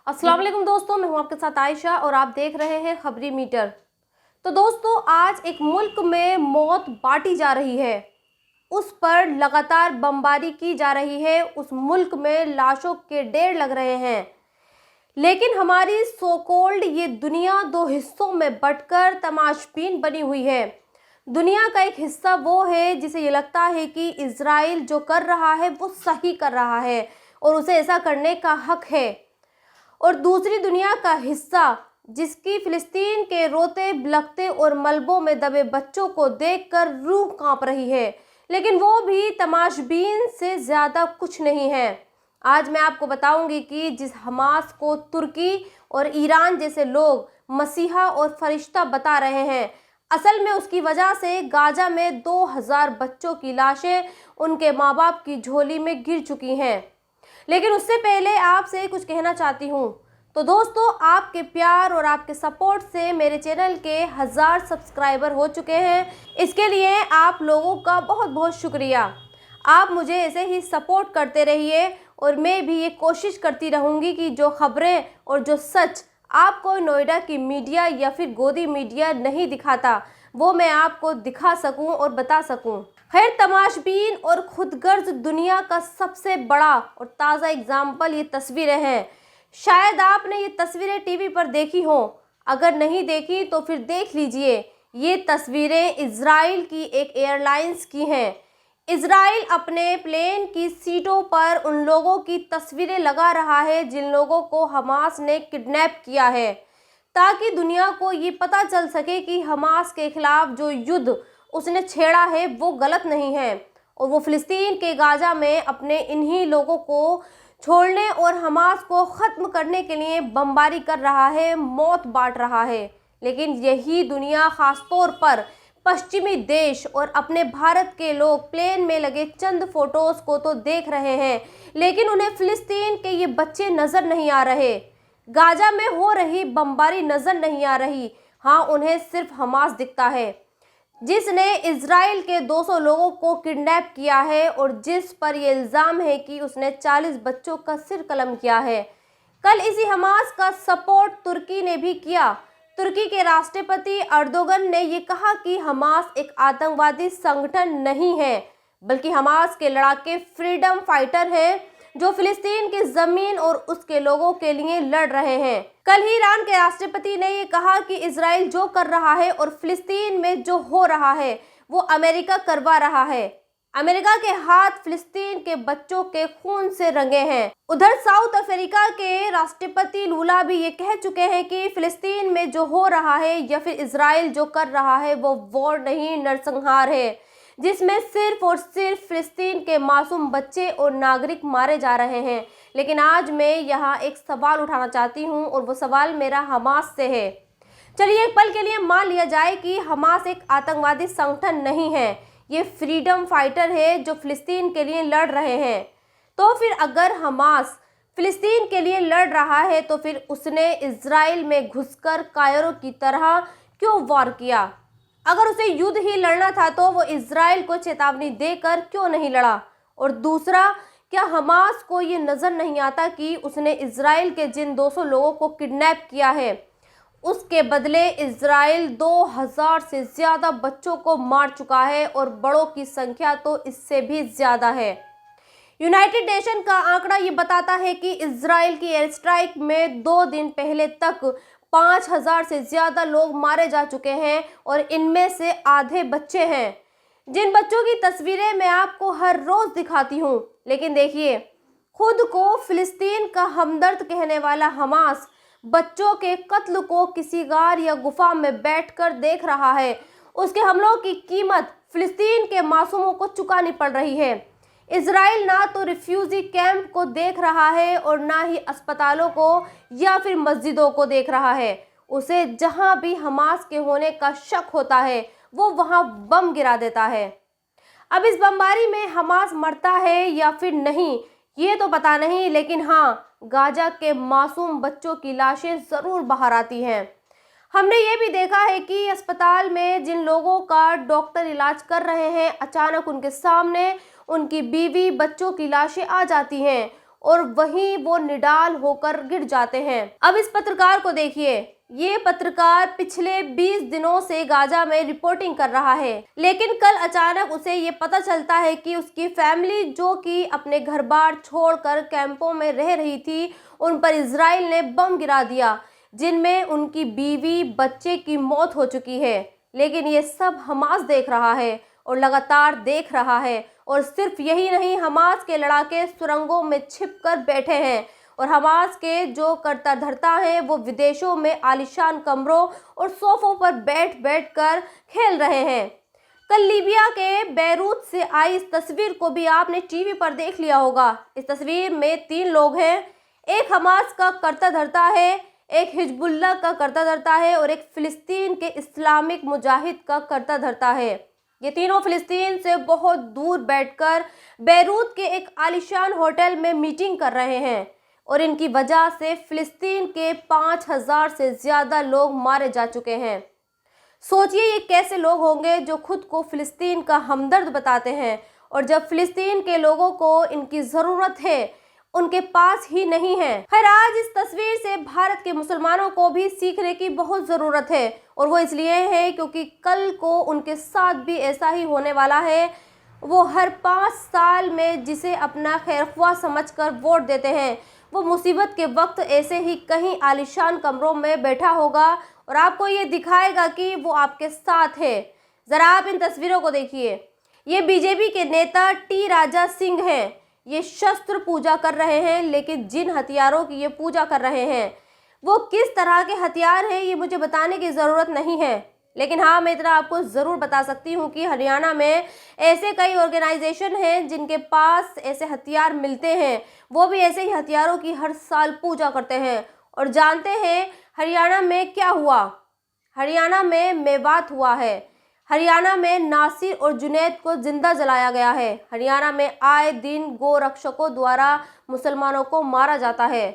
अस्सलाम वालेकुम दोस्तों, मैं हूं आपके साथ आयशा और आप देख रहे हैं खबरी मीटर। तो दोस्तों, आज एक मुल्क में मौत बांटी जा रही है, उस पर लगातार बमबारी की जा रही है, उस मुल्क में लाशों के ढेर लग रहे हैं। लेकिन हमारी सो कॉल्ड ये दुनिया दो हिस्सों में बंटकर तमाशबीन बनी हुई है। दुनिया का एक हिस्सा वो है जिसे ये लगता है कि इजराइल जो कर रहा है वो सही कर रहा है और उसे ऐसा करने का हक है, और दूसरी दुनिया का हिस्सा जिसकी फिलिस्तीन के रोते बिलखते और मलबों में दबे बच्चों को देखकर रूह कांप रही है, लेकिन वो भी तमाशबीन से ज़्यादा कुछ नहीं है। आज मैं आपको बताऊंगी कि जिस हमास को तुर्की और ईरान जैसे लोग मसीहा और फरिश्ता बता रहे हैं, असल में उसकी वजह से गाजा में 2000 बच्चों की लाशें उनके माँ बाप की झोली में गिर चुकी हैं। लेकिन उससे पहले आपसे कुछ कहना चाहती हूँ। तो दोस्तों, आपके प्यार और आपके सपोर्ट से मेरे चैनल के 1000 सब्सक्राइबर हो चुके हैं। इसके लिए आप लोगों का बहुत बहुत शुक्रिया। आप मुझे ऐसे ही सपोर्ट करते रहिए और मैं भी ये कोशिश करती रहूँगी कि जो खबरें और जो सच आपको नोएडा की मीडिया या फिर गोदी मीडिया नहीं दिखाता, वो मैं आपको दिखा सकूं और बता सकूं। खैर, तमाशबीन और खुदगर्ज दुनिया का सबसे बड़ा और ताज़ा एग्जाम्पल ये तस्वीरें हैं। शायद आपने ये तस्वीरें टीवी पर देखी हो, अगर नहीं देखी तो फिर देख लीजिए। ये तस्वीरें इजराइल की एक एयरलाइंस की हैं। इजराइल अपने प्लेन की सीटों पर उन लोगों की तस्वीरें लगा रहा है जिन लोगों को हमास ने किडनैप किया है, ताकि दुनिया को ये पता चल सके कि हमास के खिलाफ जो युद्ध उसने छेड़ा है वो गलत नहीं है, और वो फिलिस्तीन के गाजा में अपने इन्हीं लोगों को छोड़ने और हमास को ख़त्म करने के लिए बमबारी कर रहा है, मौत बांट रहा है। लेकिन यही दुनिया, ख़ासतौर पर पश्चिमी देश और अपने भारत के लोग प्लेन में लगे चंद फोटोज़ को तो देख रहे हैं, लेकिन उन्हें फिलिस्तीन के ये बच्चे नज़र नहीं आ रहे, गाजा में हो रही बमबारी नज़र नहीं आ रही। हाँ, उन्हें सिर्फ हमास दिखता है, जिसने इजराइल के 200 लोगों को किडनैप किया है और जिस पर यह इल्ज़ाम है कि उसने 40 बच्चों का सिर कलम किया है। कल इसी हमास का सपोर्ट तुर्की ने भी किया। तुर्की के राष्ट्रपति अर्दोगन ने ये कहा कि हमास एक आतंकवादी संगठन नहीं है, बल्कि हमास के लड़ाके फ्रीडम फाइटर हैं जो फिलिस्तीन की ज़मीन और उसके लोगों के लिए लड़ रहे हैं। कल ही ईरान के राष्ट्रपति ने ये कहा कि इजराइल जो कर रहा है और फिलिस्तीन में जो हो रहा है वो अमेरिका करवा रहा है। अमेरिका के हाथ फिलिस्तीन के बच्चों के खून से रंगे हैं। उधर साउथ अफ्रीका के राष्ट्रपति लूला भी ये कह चुके हैं कि फिलिस्तीन में जो हो रहा है या फिर इजराइल जो कर रहा है वो वॉर नहीं, नरसंहार है, जिसमें सिर्फ और सिर्फ फिलिस्तीन के मासूम बच्चे और नागरिक मारे जा रहे हैं। लेकिन आज मैं यहाँ एक सवाल उठाना चाहती हूँ और वो सवाल मेरा हमास से है। चलिए एक पल के लिए मान लिया जाए कि हमास एक आतंकवादी संगठन नहीं है, ये फ्रीडम फाइटर है जो फिलिस्तीन के लिए लड़ रहे हैं। तो फिर अगर हमास फिलिस्तीन के लिए लड़ रहा है तो फिर उसने इजराइल में घुसकर कायरों की तरह क्यों वार किया? अगर उसे युद्ध ही लड़ना था तो वो इजराइल को चेतावनी देकर क्यों नहीं लड़ा? और दूसरा, क्या हमास को ये नज़र नहीं आता कि उसने इजराइल के जिन 200 लोगों को किडनैप किया है, उसके बदले इजराइल 2000 से ज़्यादा बच्चों को मार चुका है और बड़ों की संख्या तो इससे भी ज़्यादा है। यूनाइटेड नेशन का आंकड़ा ये बताता है कि इजराइल की एयर स्ट्राइक में 2 दिन पहले तक 5000 से ज़्यादा लोग मारे जा चुके हैं और इनमें से आधे बच्चे हैं, जिन बच्चों की तस्वीरें मैं आपको हर रोज़ दिखाती हूँ। लेकिन देखिए, खुद को फिलिस्तीन का हमदर्द कहने वाला हमास बच्चों के कत्ल को किसी गार या गुफा में बैठकर देख रहा है। उसके हमलों की कीमत फिलिस्तीन के मासूमों को चुकानी पड़ रही है। इजराइल ना तो रिफ्यूजी कैंप को देख रहा है और ना ही अस्पतालों को या फिर मस्जिदों को देख रहा है। उसे जहां भी हमास के होने का शक होता है वो वहां बम गिरा देता है। अब इस बमबारी में हमास मरता है या फिर नहीं ये तो पता नहीं, लेकिन हाँ, गाजा के मासूम बच्चों की लाशें ज़रूर बाहर आती हैं। हमने ये भी देखा है कि अस्पताल में जिन लोगों का डॉक्टर इलाज कर रहे हैं, अचानक उनके सामने उनकी बीवी, बच्चों की लाशें आ जाती हैं और वहीं वो निडाल होकर गिर जाते हैं। अब इस पत्रकार को देखिए, ये पत्रकार पिछले 20 दिनों से गाजा में रिपोर्टिंग कर रहा है, लेकिन कल अचानक उसे ये पता चलता है कि उसकी फैमिली जो कि अपने घर बार छोड़कर कैंपों में रह रही थी, उन पर इजराइल ने बम गिरा दिया, जिनमें उनकी बीवी बच्चे की मौत हो चुकी है। लेकिन ये सब हमास देख रहा है और लगातार देख रहा है। और सिर्फ यही नहीं, हमास के लड़ाके सुरंगों में छिपकर बैठे हैं और हमास के जो कर्ता धर्ता हैं वो विदेशों में आलीशान कमरों और सोफों पर बैठ बैठ कर खेल रहे हैं। कल लीबिया के बैरूत से आई इस तस्वीर को भी आपने टीवी पर देख लिया होगा। इस तस्वीर में 3 लोग हैं, एक हमास का कर्ता धर्ता है, एक हिजबुल्लाह का कर्ता धर्ता है और एक फिलिस्तीन के इस्लामिक मुजाहिद का कर्ता धर्ता है। ये तीनों फिलिस्तीन से बहुत दूर बैठकर बैरूत के एक आलीशान होटल में मीटिंग कर रहे हैं और इनकी वजह से फिलिस्तीन के 5000 से ज़्यादा लोग मारे जा चुके हैं। सोचिए ये कैसे लोग होंगे जो खुद को फिलिस्तीन का हमदर्द बताते हैं और जब फिलिस्तीन के लोगों को इनकी ज़रूरत है उनके पास ही नहीं है। खैर, आज इस तस्वीर से भारत के मुसलमानों को भी सीखने की बहुत ज़रूरत है और वो इसलिए है क्योंकि कल को उनके साथ भी ऐसा ही होने वाला है। वो हर 5 साल में जिसे अपना खैरख्वाह समझकर वोट देते हैं, वो मुसीबत के वक्त ऐसे ही कहीं आलीशान कमरों में बैठा होगा और आपको ये दिखाएगा कि वो आपके साथ है। ज़रा आप इन तस्वीरों को देखिए। ये बीजेपी के नेता टी राजा सिंह हैं। ये शस्त्र पूजा कर रहे हैं, लेकिन जिन हथियारों की ये पूजा कर रहे हैं वो किस तरह के हथियार हैं ये मुझे बताने की ज़रूरत नहीं है। लेकिन हाँ, मैं इतना आपको ज़रूर बता सकती हूँ कि हरियाणा में ऐसे कई ऑर्गेनाइजेशन हैं जिनके पास ऐसे हथियार मिलते हैं। वो भी ऐसे ही हथियारों की हर साल पूजा करते हैं। और जानते हैं हरियाणा में क्या हुआ? हरियाणा में मेवात हुआ है। हरियाणा में नासिर और जुनैद को जिंदा जलाया गया है। हरियाणा में आए दिन गौ रक्षकों द्वारा मुसलमानों को मारा जाता है।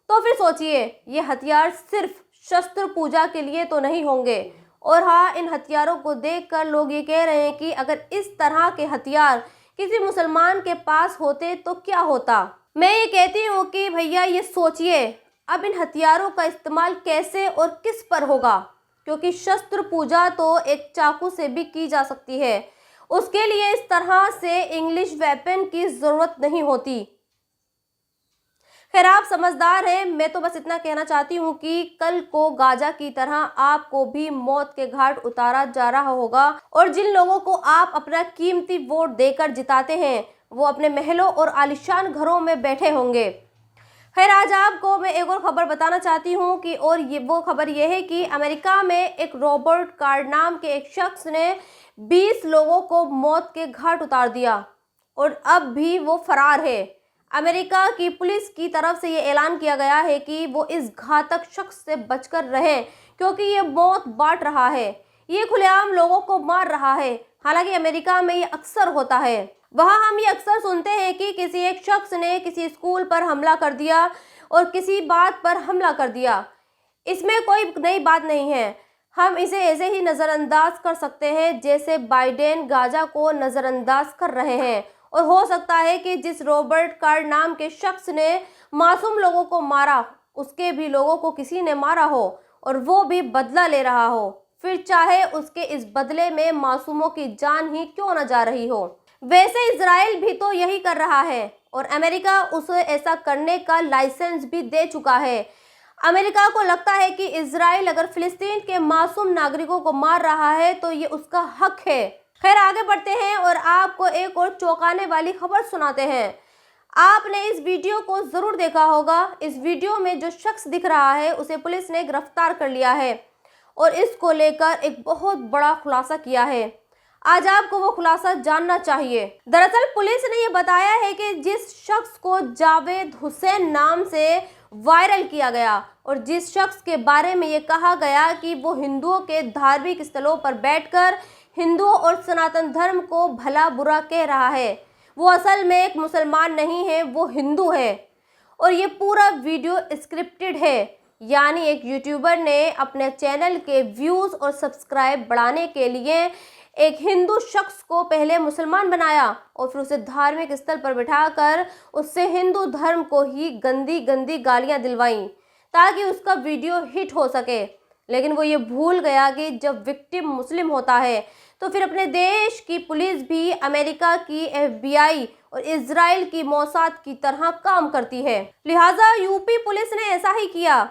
तो फिर सोचिए, ये हथियार सिर्फ शस्त्र पूजा के लिए तो नहीं होंगे। और हाँ, इन हथियारों को देखकर लोग ये कह रहे हैं कि अगर इस तरह के हथियार किसी मुसलमान के पास होते तो क्या होता। मैं ये कहती हूँ कि भैया ये सोचिए, अब इन हथियारों का इस्तेमाल कैसे और किस पर होगा, क्योंकि शस्त्र पूजा तो एक चाकू से भी की जा सकती है। उसके लिए इस तरह से इंग्लिश वेपन की ज़रूरत नहीं होती। खैर, आप समझदार हैं। मैं तो बस इतना कहना चाहती हूँ कि कल को गाजा की तरह आपको भी मौत के घाट उतारा जा रहा होगा और जिन लोगों को आप अपना कीमती वोट देकर जिताते हैं वो अपने महलों और आलीशान घरों में बैठे होंगे। खैर, आज आपको मैं एक और खबर बताना चाहती हूँ कि और ये वो खबर ये है कि अमेरिका में एक रॉबर्ट कार्ड नाम के एक शख्स ने 20 लोगों को मौत के घाट उतार दिया और अब भी वो फरार है। अमेरिका की पुलिस की तरफ से ये ऐलान किया गया है कि वो इस घातक शख्स से बचकर रहें क्योंकि ये मौत बांट रहा है, ये खुलेआम लोगों को मार रहा है। हालांकि अमेरिका में ये अक्सर होता है। वहाँ हम ये अक्सर सुनते हैं कि किसी एक शख्स ने किसी स्कूल पर हमला कर दिया और किसी बात पर हमला कर दिया। इसमें कोई नई बात नहीं है। हम इसे ऐसे ही नज़रअंदाज कर सकते हैं जैसे बाइडेन गाजा को नज़रअंदाज कर रहे हैं। और हो सकता है कि जिस रॉबर्ट कार्ड नाम के शख्स ने मासूम लोगों को मारा, उसके भी लोगों को किसी ने मारा हो और वो भी बदला ले रहा हो, फिर चाहे उसके इस बदले में मासूमों की जान ही क्यों न जा रही हो। वैसे इजराइल भी तो यही कर रहा है और अमेरिका उसे ऐसा करने का लाइसेंस भी दे चुका है। अमेरिका को लगता है कि इजराइल अगर फिलिस्तीन के मासूम नागरिकों को मार रहा है तो ये उसका हक है। खैर, आगे बढ़ते हैं और आपको एक और चौंकाने वाली खबर सुनाते हैं। आपने इस वीडियो को ज़रूर देखा होगा। इस वीडियो में जो शख्स दिख रहा है उसे पुलिस ने गिरफ्तार कर लिया है और इसको लेकर एक बहुत बड़ा खुलासा किया है। आज आपको वो खुलासा जानना चाहिए। दरअसल पुलिस ने ये बताया है कि जिस शख्स को जावेद हुसैन नाम से वायरल किया गया और जिस शख्स के बारे में ये कहा गया कि वो हिंदुओं के धार्मिक स्थलों पर बैठकर हिंदुओं और सनातन धर्म को भला बुरा कह रहा है, वो असल में एक मुसलमान नहीं है, वो हिंदू है। और ये पूरा वीडियो स्क्रिप्टेड है, यानी एक यूट्यूबर ने अपने चैनल के व्यूज़ और सब्सक्राइब बढ़ाने के लिए एक हिंदू शख्स को पहले मुसलमान बनाया और फिर उसे धार्मिक स्थल पर बिठाकर उससे हिंदू धर्म को ही गंदी गंदी गालियां दिलवाईं ताकि उसका वीडियो हिट हो सके। लेकिन वो ये भूल गया कि जब विक्टिम मुस्लिम होता है तो फिर अपने देश की पुलिस भी अमेरिका की FBI और इजराइल की मोसाद की तरह काम करती है। लिहाजा यूपी पुलिस ने ऐसा ही किया।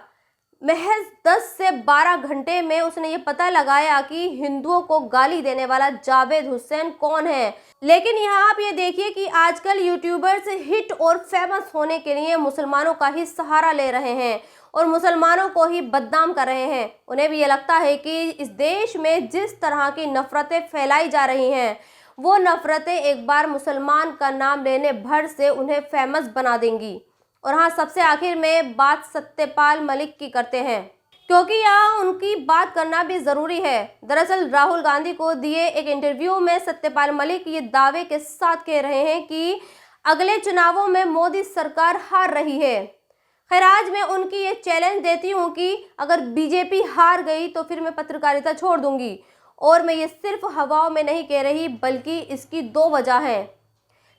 महज 10 से 12 घंटे में उसने ये पता लगाया कि हिंदुओं को गाली देने वाला जावेद हुसैन कौन है। लेकिन यहाँ आप ये देखिए कि आजकल यूट्यूबर्स हिट और फेमस होने के लिए मुसलमानों का ही सहारा ले रहे हैं और मुसलमानों को ही बदनाम कर रहे हैं। उन्हें भी ये लगता है कि इस देश में जिस तरह की नफरतें फैलाई जा रही हैं वो नफरतें एक बार मुसलमान का नाम लेने भर से उन्हें फेमस बना देंगी। और हाँ, सबसे आखिर में बात सत्यपाल मलिक की करते हैं, क्योंकि यहाँ उनकी बात करना भी ज़रूरी है। दरअसल राहुल गांधी को दिए एक इंटरव्यू में सत्यपाल मलिक ये दावे के साथ कह रहे हैं कि अगले चुनावों में मोदी सरकार हार रही है। खैर, आज मैं उनकी ये चैलेंज देती हूँ कि अगर बीजेपी हार गई तो फिर मैं पत्रकारिता छोड़ दूंगी। और मैं ये सिर्फ हवाओं में नहीं कह रही, बल्कि इसकी 2 वजह है।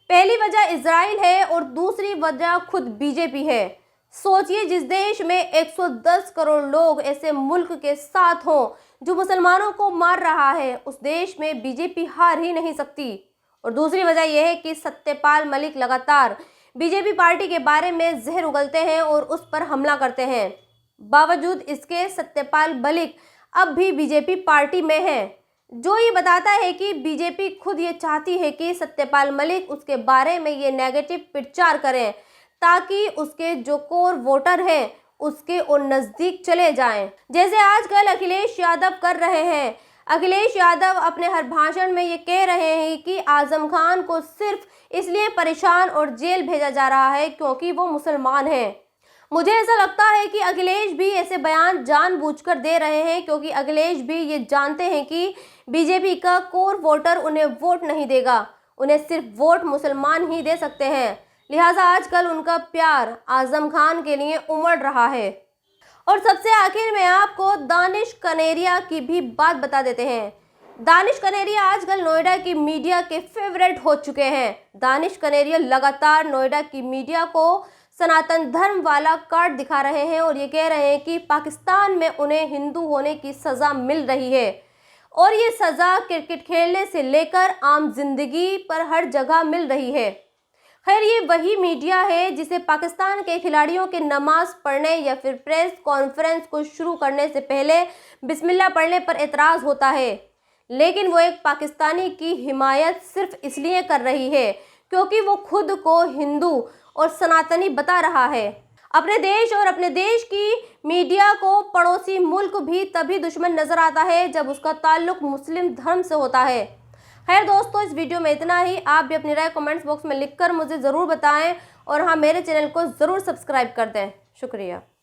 पहली वजह इजराइल है और दूसरी वजह खुद बीजेपी है। सोचिए, जिस देश में 110 करोड़ लोग ऐसे मुल्क के साथ हों जो मुसलमानों को मार रहा है, उस देश में बीजेपी हार ही नहीं सकती। और दूसरी वजह यह है कि सत्यपाल मलिक लगातार बीजेपी पार्टी के बारे में जहर उगलते हैं और उस पर हमला करते हैं। बावजूद इसके सत्यपाल मलिक अब भी बीजेपी पार्टी में है, जो ये बताता है कि बीजेपी खुद ये चाहती है कि सत्यपाल मलिक उसके बारे में ये नेगेटिव प्रचार करें ताकि उसके जो कोर वोटर हैं उसके और नज़दीक चले जाएं। जैसे आजकल अखिलेश यादव कर रहे हैं। अखिलेश यादव अपने हर भाषण में ये कह रहे हैं कि आजम खान को सिर्फ इसलिए परेशान और जेल भेजा जा रहा है क्योंकि वो मुसलमान हैं। मुझे ऐसा लगता है कि अखिलेश भी ऐसे बयान जानबूझकर दे रहे हैं, क्योंकि अखिलेश भी ये जानते हैं कि बीजेपी का कोर वोटर उन्हें वोट नहीं देगा, उन्हें सिर्फ वोट मुसलमान ही दे सकते हैं। लिहाजा आजकल उनका प्यार आजम खान के लिए उमड़ रहा है। और सबसे आखिर में आपको दानिश कनेरिया की भी बात बता देते हैं। दानिश कनेरिया आजकल नोएडा की मीडिया के फेवरेट हो चुके हैं। दानिश कनेरिया लगातार नोएडा की मीडिया को सनातन धर्म वाला कार्ड दिखा रहे हैं और ये कह रहे हैं कि पाकिस्तान में उन्हें हिंदू होने की सज़ा मिल रही है और ये सज़ा क्रिकेट खेलने से लेकर आम जिंदगी पर हर जगह मिल रही है। खैर, ये वही मीडिया है जिसे पाकिस्तान के खिलाड़ियों के नमाज पढ़ने या फिर प्रेस कॉन्फ्रेंस को शुरू करने से पहले बिस्मिल्लाह पढ़ने पर एतराज़ होता है। लेकिन वो एक पाकिस्तानी की हिमायत सिर्फ इसलिए कर रही है क्योंकि वो खुद को हिंदू और सनातनी बता रहा है। अपने देश और अपने देश की मीडिया को पड़ोसी मुल्क भी तभी दुश्मन नजर आता है जब उसका ताल्लुक मुस्लिम धर्म से होता है। खैर दोस्तों, इस वीडियो में इतना ही। आप भी अपनी राय कमेंट्स बॉक्स में लिखकर मुझे ज़रूर बताएं और हाँ, मेरे चैनल को ज़रूर सब्सक्राइब कर दें। शुक्रिया।